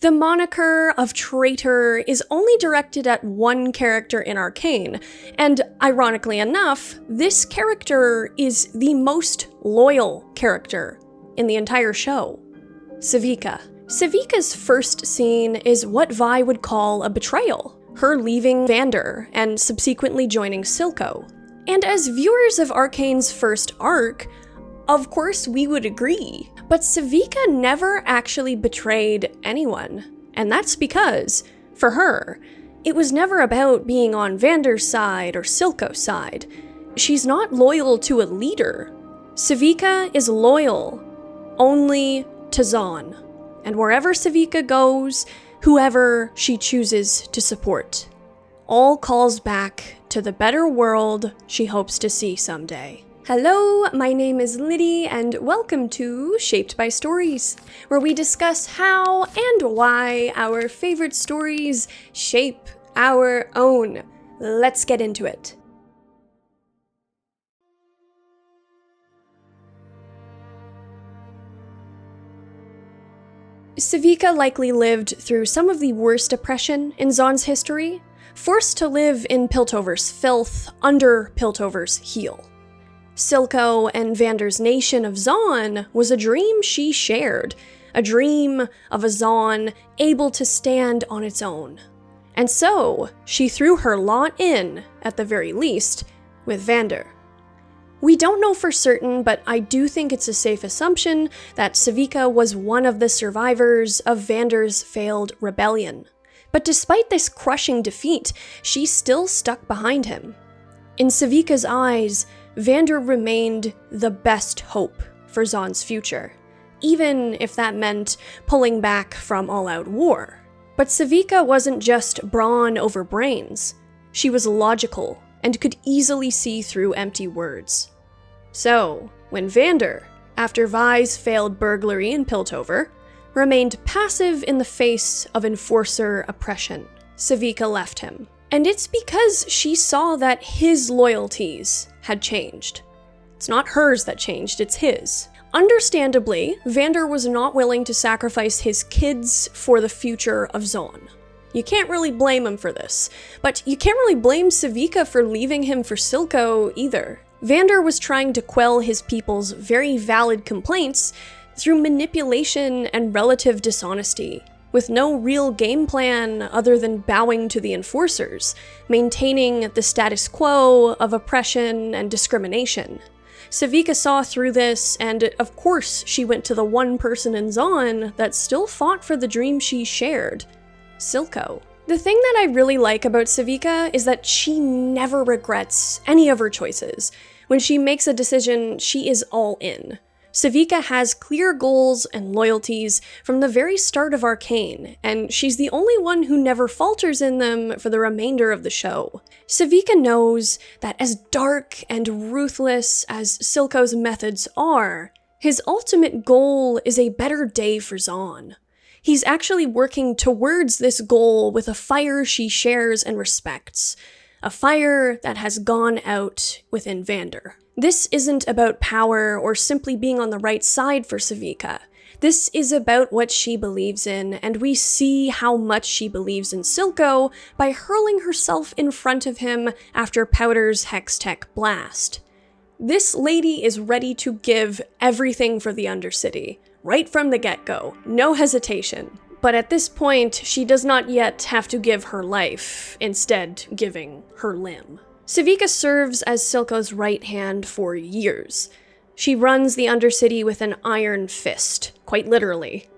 The moniker of traitor is only directed at one character in Arcane, and ironically enough, this character is the most loyal character in the entire show, Sevika. Sevika's first scene is what Vi would call a betrayal, her leaving Vander and subsequently joining Silco. And as viewers of Arcane's first arc, of course we would agree, but Sevika never actually betrayed anyone. And that's because, for her, it was never about being on Vander's side or Silco's side. She's not loyal to a leader. Sevika is loyal only to Zaun. And wherever Sevika goes, whoever she chooses to support. All calls back to the better world she hopes to see someday. Hello, my name is Liddy, and welcome to Shaped by Stories, where we discuss how and why our favorite stories shape our own. Let's get into it. Sevika likely lived through some of the worst oppression in Zaun's history, forced to live in Piltover's filth under Piltover's heel. Silco and Vander's nation of Zaun was a dream she shared, a dream of a Zaun able to stand on its own. And so, she threw her lot in, at the very least, with Vander. We don't know for certain, but I do think it's a safe assumption that Sevika was one of the survivors of Vander's failed rebellion. But despite this crushing defeat, she still stuck behind him. In Sevika's eyes, Vander remained the best hope for Zaun's future, even if that meant pulling back from all-out war. But Sevika wasn't just brawn over brains. She was logical and could easily see through empty words. So, when Vander, after Vi's failed burglary in Piltover, remained passive in the face of enforcer oppression, Sevika left him. And it's because she saw that his loyalties had changed. It's not hers that changed, it's his. Understandably, Vander was not willing to sacrifice his kids for the future of Zaun. You can't really blame him for this, but you can't really blame Sevika for leaving him for Silco either. Vander was trying to quell his people's very valid complaints through manipulation and relative dishonesty, with no real game plan other than bowing to the enforcers, maintaining the status quo of oppression and discrimination. Sevika saw through this, and of course she went to the one person in Zaun that still fought for the dream she shared, Silco. The thing that I really like about Sevika is that she never regrets any of her choices. When she makes a decision, she is all in. Sevika has clear goals and loyalties from the very start of Arcane, and she's the only one who never falters in them for the remainder of the show. Sevika knows that as dark and ruthless as Silco's methods are, his ultimate goal is a better day for Zaun. He's actually working towards this goal with a fire she shares and respects. A fire that has gone out within Vander. This isn't about power or simply being on the right side for Sevika. This is about what she believes in, and we see how much she believes in Silco by hurling herself in front of him after Powder's Hextech blast. This lady is ready to give everything for the Undercity, right from the get-go, no hesitation. But at this point, she does not yet have to give her life, instead giving her limb. Sevika serves as Silco's right hand for years. She runs the Undercity with an iron fist, quite literally.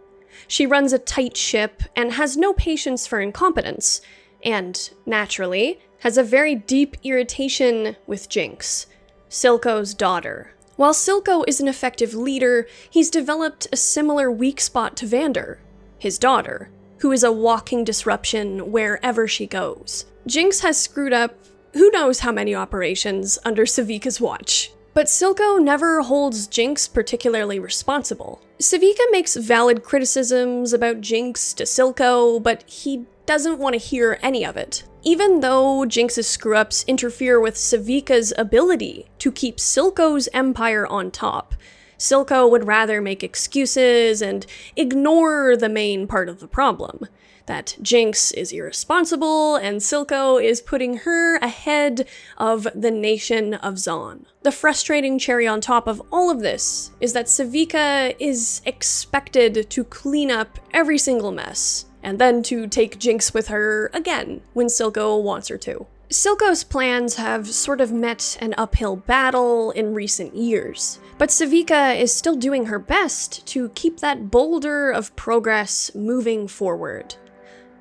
She runs a tight ship and has no patience for incompetence, and, naturally, has a very deep irritation with Jinx, Silco's daughter. While Silco is an effective leader, he's developed a similar weak spot to Vander, his daughter, who is a walking disruption wherever she goes. Jinx has screwed up who knows how many operations under Sevika's watch. But Silco never holds Jinx particularly responsible. Sevika makes valid criticisms about Jinx to Silco, but he doesn't want to hear any of it. Even though Jinx's screw-ups interfere with Sevika's ability to keep Silco's empire on top, Silco would rather make excuses and ignore the main part of the problem, that Jinx is irresponsible and Silco is putting her ahead of the nation of Zon. The frustrating cherry on top of all of this is that Sevika is expected to clean up every single mess, and then to take Jinx with her again when Silco wants her to. Silco's plans have sort of met an uphill battle in recent years, but Sevika is still doing her best to keep that boulder of progress moving forward.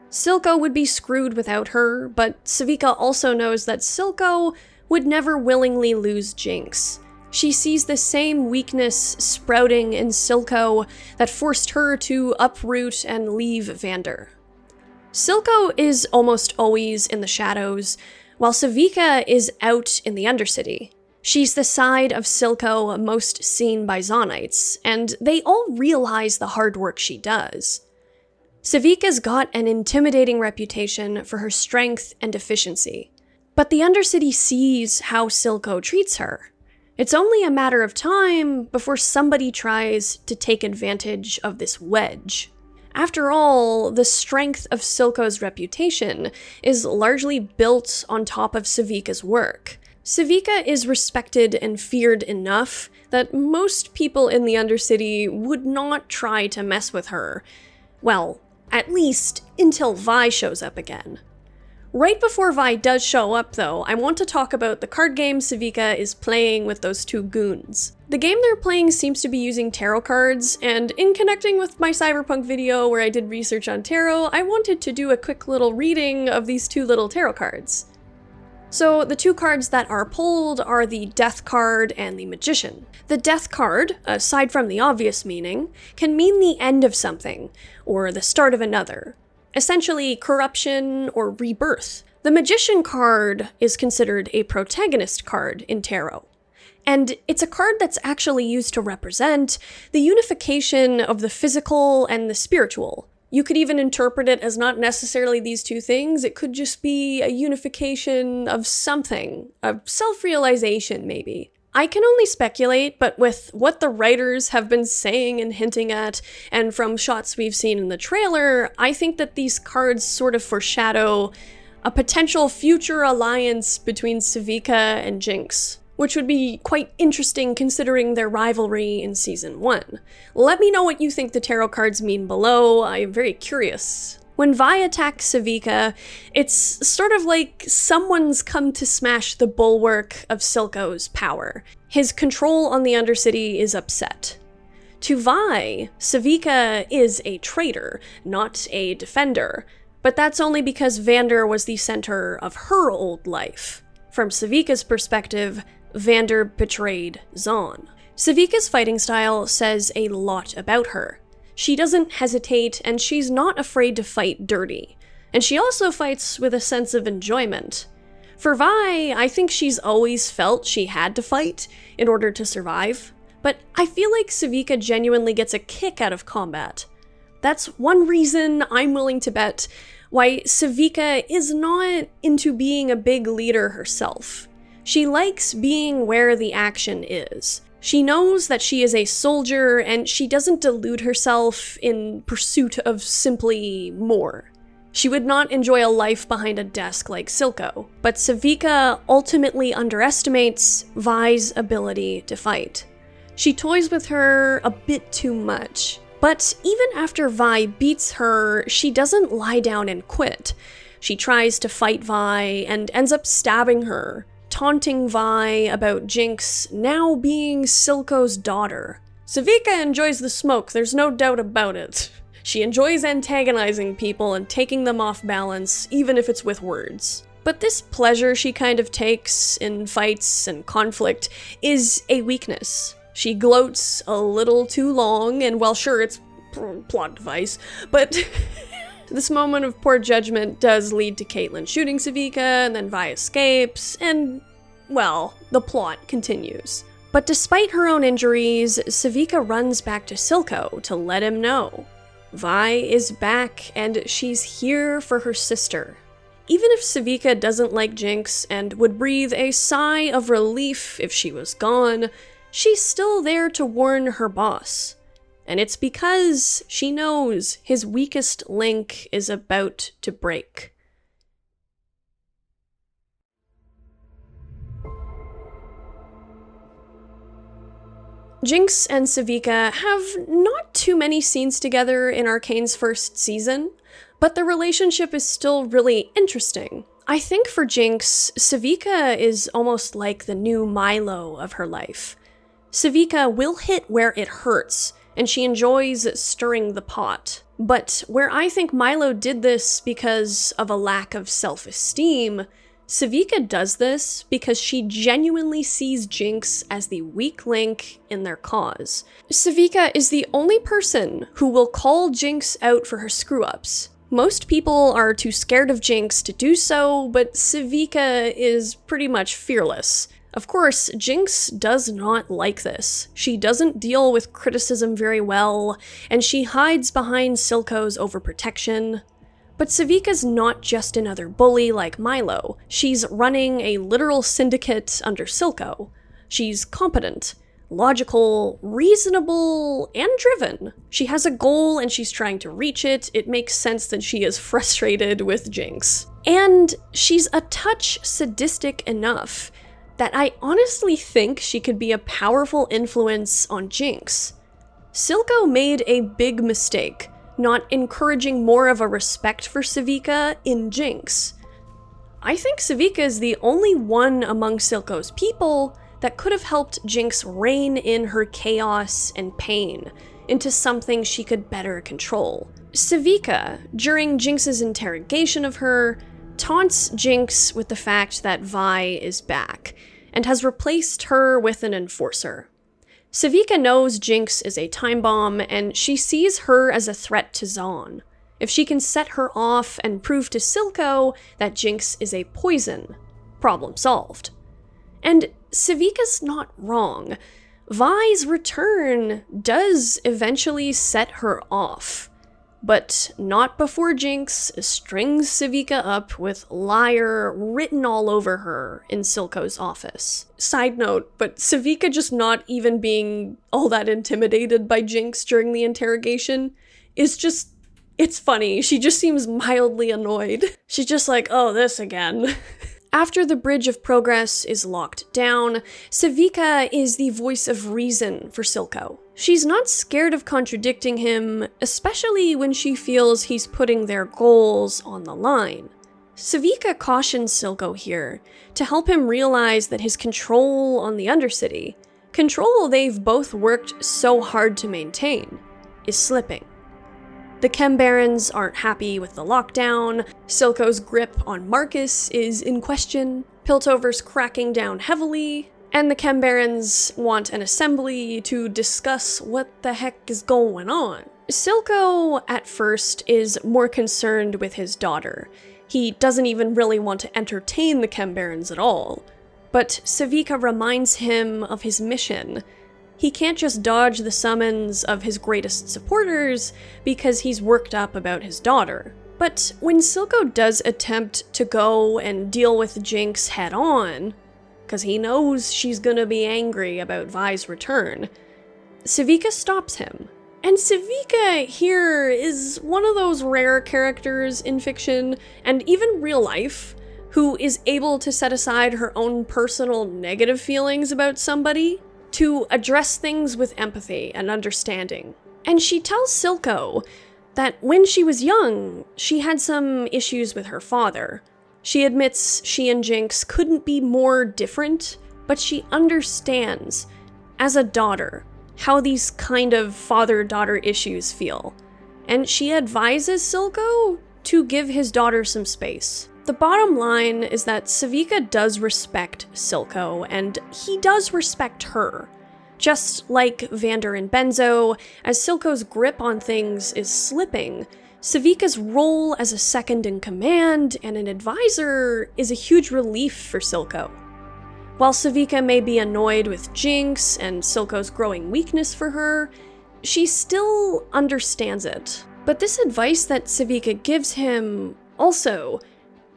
Silco would be screwed without her, but Sevika also knows that Silco would never willingly lose Jinx. She sees the same weakness sprouting in Silco that forced her to uproot and leave Vander. Silco is almost always in the shadows, while Sevika is out in the Undercity. She's the side of Silco most seen by Zonites, and they all realize the hard work she does. Sevika's got an intimidating reputation for her strength and efficiency, but the Undercity sees how Silco treats her. It's only a matter of time before somebody tries to take advantage of this wedge. After all, the strength of Silco's reputation is largely built on top of Sevika's work. Sevika is respected and feared enough that most people in the Undercity would not try to mess with her. Well, at least until Vi shows up again. Right before Vi does show up, though, I want to talk about the card game Sevika is playing with those two goons. The game they're playing seems to be using tarot cards, and in connecting with my Cyberpunk video where I did research on tarot, I wanted to do a quick little reading of these two little tarot cards. So the two cards that are pulled are the Death card and the Magician. The Death card, aside from the obvious meaning, can mean the end of something, or the start of another. Essentially, corruption or rebirth. The Magician card is considered a protagonist card in tarot. And it's a card that's actually used to represent the unification of the physical and the spiritual. You could even interpret it as not necessarily these two things, it could just be a unification of something, a self-realization maybe. I can only speculate, but with what the writers have been saying and hinting at, and from shots we've seen in the trailer, I think that these cards sort of foreshadow a potential future alliance between Sevika and Jinx, which would be quite interesting considering their rivalry in Season 1. Let me know what you think the tarot cards mean below, I am very curious. When Vi attacks Sevika, it's sort of like someone's come to smash the bulwark of Silco's power. His control on the Undercity is upset. To Vi, Sevika is a traitor, not a defender, but that's only because Vander was the center of her old life. From Sevika's perspective, Vander betrayed Zon. Sevika's fighting style says a lot about her. She doesn't hesitate, and she's not afraid to fight dirty. And she also fights with a sense of enjoyment. For Vi, I think she's always felt she had to fight in order to survive. But I feel like Sevika genuinely gets a kick out of combat. That's one reason I'm willing to bet why Sevika is not into being a big leader herself. She likes being where the action is. She knows that she is a soldier, and she doesn't delude herself in pursuit of simply more. She would not enjoy a life behind a desk like Silco, but Sevika ultimately underestimates Vi's ability to fight. She toys with her a bit too much. But even after Vi beats her, she doesn't lie down and quit. She tries to fight Vi and ends up stabbing her, taunting Vi about Jinx now being Silco's daughter. Sevika enjoys the smoke, there's no doubt about it. She enjoys antagonizing people and taking them off balance, even if it's with words. But this pleasure she kind of takes in fights and conflict is a weakness. She gloats a little too long, and well, sure, it's plot device, but this moment of poor judgment does lead to Caitlyn shooting Sevika, and then Vi escapes, and, well, the plot continues. But despite her own injuries, Sevika runs back to Silco to let him know. Vi is back, and she's here for her sister. Even if Sevika doesn't like Jinx and would breathe a sigh of relief if she was gone, she's still there to warn her boss. And it's because she knows his weakest link is about to break. Jinx and Sevika have not too many scenes together in Arcane's first season, but the relationship is still really interesting. I think for Jinx, Sevika is almost like the new Milo of her life. Sevika will hit where it hurts, and she enjoys stirring the pot. But where I think Milo did this because of a lack of self-esteem, Sevika does this because she genuinely sees Jinx as the weak link in their cause. Sevika is the only person who will call Jinx out for her screw-ups. Most people are too scared of Jinx to do so, but Sevika is pretty much fearless. Of course, Jinx does not like this. She doesn't deal with criticism very well, and she hides behind Silco's overprotection. But Sevika's not just another bully like Milo. She's running a literal syndicate under Silco. She's competent, logical, reasonable, and driven. She has a goal and she's trying to reach it. It makes sense that she is frustrated with Jinx. And she's a touch sadistic enough that I honestly think she could be a powerful influence on Jinx. Silco made a big mistake, not encouraging more of a respect for Sevika in Jinx. I think Sevika is the only one among Silco's people that could have helped Jinx rein in her chaos and pain into something she could better control. Sevika, during Jinx's interrogation of her, taunts Jinx with the fact that Vi is back, and has replaced her with an enforcer. Sevika knows Jinx is a time bomb, and she sees her as a threat to Zon. If she can set her off and prove to Silco that Jinx is a poison, problem solved. And Sevika's not wrong. Vi's return does eventually set her off, but not before Jinx strings Sevika up with liar written all over her in Silco's office. Side note, but Sevika just not even being all that intimidated by Jinx during the interrogation is just, it's funny. She just seems mildly annoyed. She's just like, oh, this again. After the Bridge of Progress is locked down, Sevika is the voice of reason for Silco. She's not scared of contradicting him, especially when she feels he's putting their goals on the line. Sevika cautions Silco here to help him realize that his control on the Undercity, control they've both worked so hard to maintain, is slipping. The Chem Barons aren't happy with the lockdown, Silco's grip on Marcus is in question, Piltover's cracking down heavily, and the Chem Barons want an assembly to discuss what the heck is going on. Silco, at first, is more concerned with his daughter. He doesn't even really want to entertain the Chem Barons at all. But Sevika reminds him of his mission. He can't just dodge the summons of his greatest supporters because he's worked up about his daughter. But when Silco does attempt to go and deal with Jinx head-on, because he knows she's gonna be angry about Vi's return, Sevika stops him. And Sevika here is one of those rare characters in fiction, and even real life, who is able to set aside her own personal negative feelings about somebody to address things with empathy and understanding. And she tells Silco that when she was young, she had some issues with her father. She admits she and Jinx couldn't be more different, but she understands, as a daughter, how these kind of father-daughter issues feel. And she advises Silco to give his daughter some space. The bottom line is that Sevika does respect Silco, and he does respect her. Just like Vander and Benzo, as Silco's grip on things is slipping, Sevika's role as a second-in-command and an advisor is a huge relief for Silco. While Sevika may be annoyed with Jinx and Silco's growing weakness for her, she still understands it. But this advice that Sevika gives him also,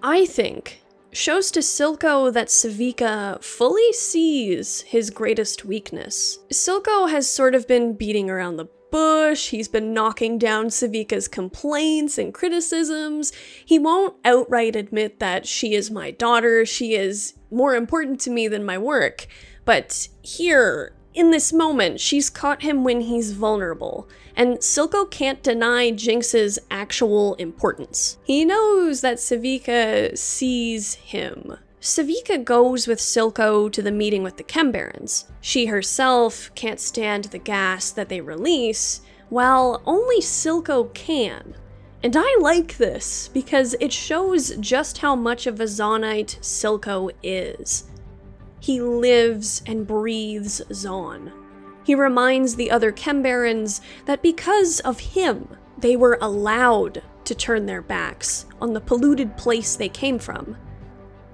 I think, shows to Silco that Sevika fully sees his greatest weakness. Silco has sort of been beating around the bush, he's been knocking down Sevika's complaints and criticisms. He won't outright admit that she is my daughter, she is more important to me than my work. But here, in this moment, she's caught him when he's vulnerable, and Silco can't deny Jinx's actual importance. He knows that Sevika sees him. Sevika goes with Silco to the meeting with the Chem Barons. She herself can't stand the gas that they release, while only Silco can. And I like this, because it shows just how much of a Zaunite Silco is. He lives and breathes Zaun. He reminds the other Chem Barons that because of him, they were allowed to turn their backs on the polluted place they came from,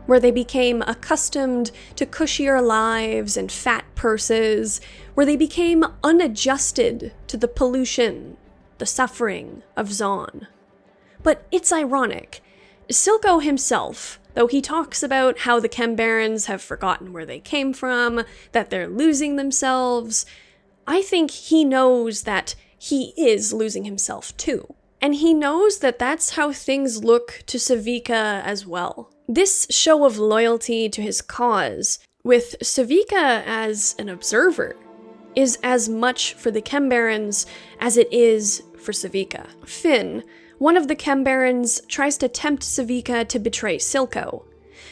where they became accustomed to cushier lives and fat purses, where they became unadjusted to the pollution, the suffering of Zaun. But it's ironic. Silco himself, though he talks about how the Chem Barons have forgotten where they came from, that they're losing themselves, I think he knows that he is losing himself too. And he knows that that's how things look to Sevika as well. This show of loyalty to his cause, with Sevika as an observer, is as much for the Chem Barons as it is for Sevika. Finn, one of the Chem Barons, tries to tempt Sevika to betray Silco.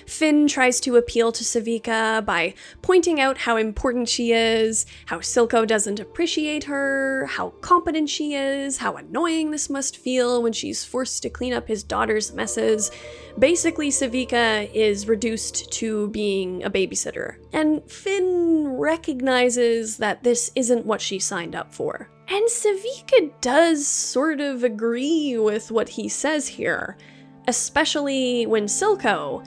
Finn tries to appeal to Sevika by pointing out how important she is, how Silco doesn't appreciate her, how competent she is, how annoying this must feel when she's forced to clean up his daughter's messes. Basically, Sevika is reduced to being a babysitter. And Finn recognizes that this isn't what she signed up for. And Sevika does sort of agree with what he says here, especially when Silco,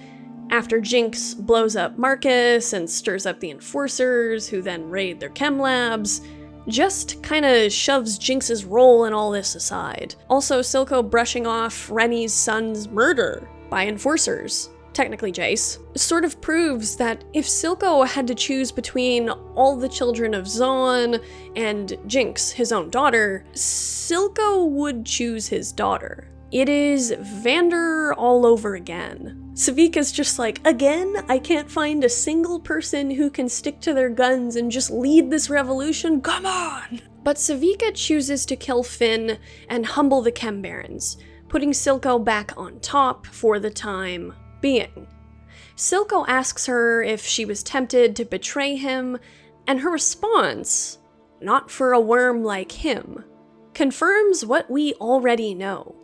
after Jinx blows up Marcus and stirs up the Enforcers, who then raid their chem labs, just kinda shoves Jinx's role in all this aside. Also, Silco brushing off Rennie's son's murder by Enforcers, technically Jace, sort of proves that if Silco had to choose between all the children of Zaun and Jinx, his own daughter, Silco would choose his daughter. It is Vander all over again. Sevika's just like, again? I can't find a single person who can stick to their guns and just lead this revolution? Come on! But Sevika chooses to kill Finn and humble the Chem Barons, putting Silco back on top for the time being. Silco asks her if she was tempted to betray him, and her response, not for a worm like him, confirms what we already know.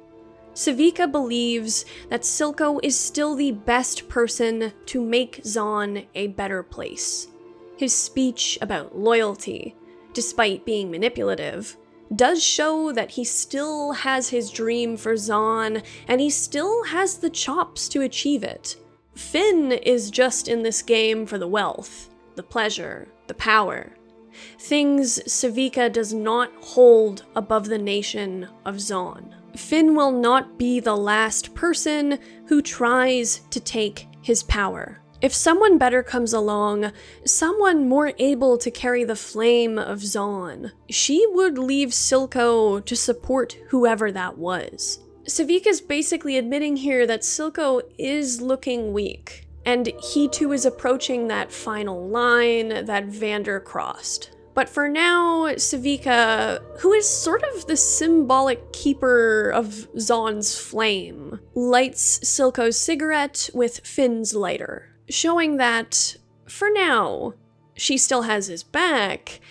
Sevika believes that Silco is still the best person to make Zaun a better place. His speech about loyalty, despite being manipulative, does show that he still has his dream for Zaun, and he still has the chops to achieve it. Finn is just in this game for the wealth, the pleasure, the power. Things Sevika does not hold above the nation of Zaun. Finn will not be the last person who tries to take his power. If someone better comes along, someone more able to carry the flame of Zaun, she would leave Silco to support whoever that was. Sevika's basically admitting here that Silco is looking weak, and he too is approaching that final line that Vander crossed. But for now, Sevika, who is sort of the symbolic keeper of Zaun's flame, lights Silco's cigarette with Finn's lighter, showing that, for now, she still has his back,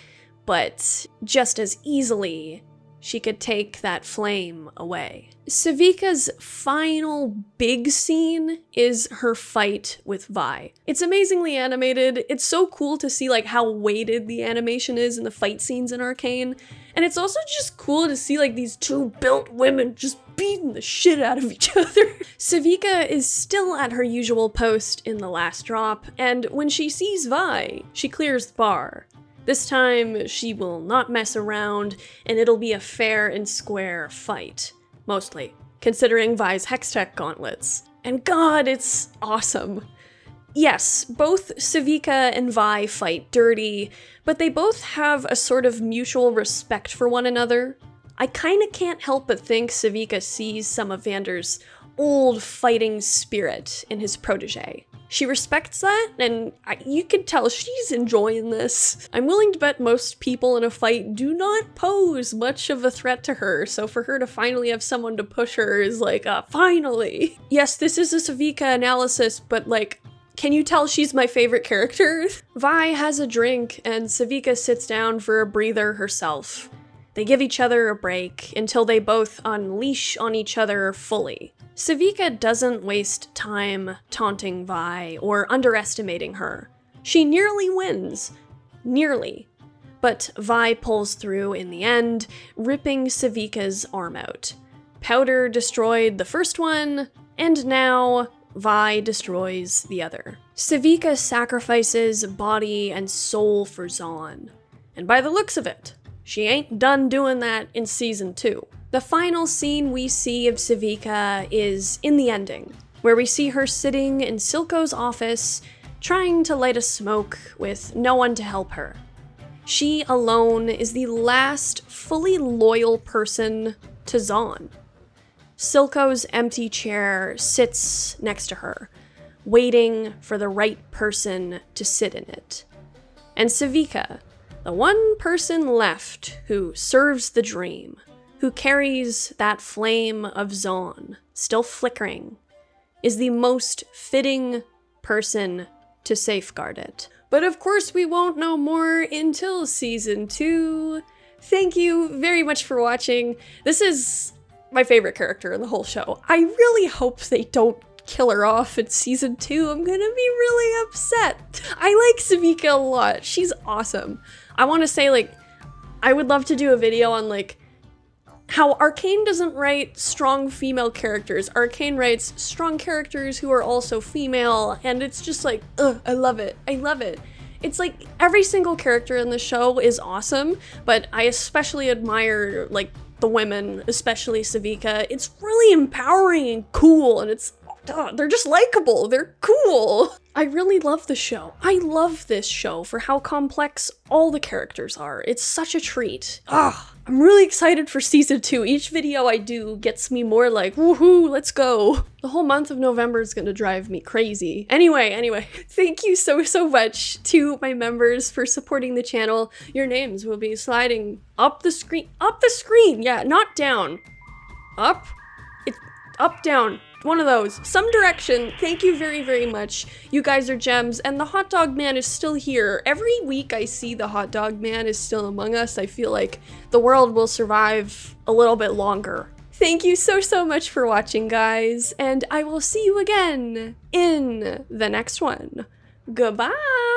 but just as easily, she could take that flame away. Sevika's final big scene is her fight with Vi. It's amazingly animated. It's so cool to see like how weighted the animation is in the fight scenes in Arcane. And it's also just cool to see like these two built women just beating the shit out of each other. Sevika is still at her usual post in the last drop, and when she sees Vi, she clears the bar. This time, she will not mess around, and it'll be a fair and square fight. Mostly, considering Vi's Hextech gauntlets. And God, it's awesome. Yes, both Sevika and Vi fight dirty, but they both have a sort of mutual respect for one another. I kinda can't help but think Sevika sees some of Vander's old fighting spirit in his protege. She respects that, and you can tell she's enjoying this. I'm willing to bet most people in a fight do not pose much of a threat to her, so for her to finally have someone to push her is like, finally! Yes, this is a Sevika analysis, but like, can you tell she's my favorite character? Vi has a drink, and Sevika sits down for a breather herself. They give each other a break until they both unleash on each other fully. Sevika doesn't waste time taunting Vi or underestimating her. She nearly wins. Nearly. But Vi pulls through in the end, ripping Sevika's arm out. Powder destroyed the first one, and now Vi destroys the other. Sevika sacrifices body and soul for Zon. And by the looks of it, she ain't done doing that in season 2. The final scene we see of Sevika is in the ending, where we see her sitting in Silco's office, trying to light a smoke with no one to help her. She alone is the last fully loyal person to Zon. Silco's empty chair sits next to her, waiting for the right person to sit in it. And Sevika, the one person left who serves the dream, who carries that flame of Zon still flickering, is the most fitting person to safeguard it. But of course we won't know more until season 2. Thank you very much for watching. This is my favorite character in the whole show. I really hope they don't kill her off in season 2. I'm gonna be really upset. I like Sevika a lot. She's awesome. I want to say, like, I would love to do a video on, like, how Arcane doesn't write strong female characters. Arcane writes strong characters who are also female, and it's just like, ugh, I love it. I love it. It's like every single character in the show is awesome, but I especially admire, like, the women, especially Sevika. It's really empowering and cool, and it's, they're just likable. They're cool. I really love the show. I love this show for how complex all the characters are. It's such a treat. I'm really excited for season 2. Each video I do gets me more like, woohoo, let's go. The whole month of November is gonna drive me crazy. Anyway, thank you so much to my members for supporting the channel. Your names will be sliding up the screen, yeah, not down. Up? It's up, down. One of those. Some direction. Thank you very much. You guys are gems, and the hot dog man is still here. Every week I see the hot dog man is still among us. I feel like the world will survive a little bit longer. Thank you so much for watching, guys, and I will see you again in the next one. Goodbye!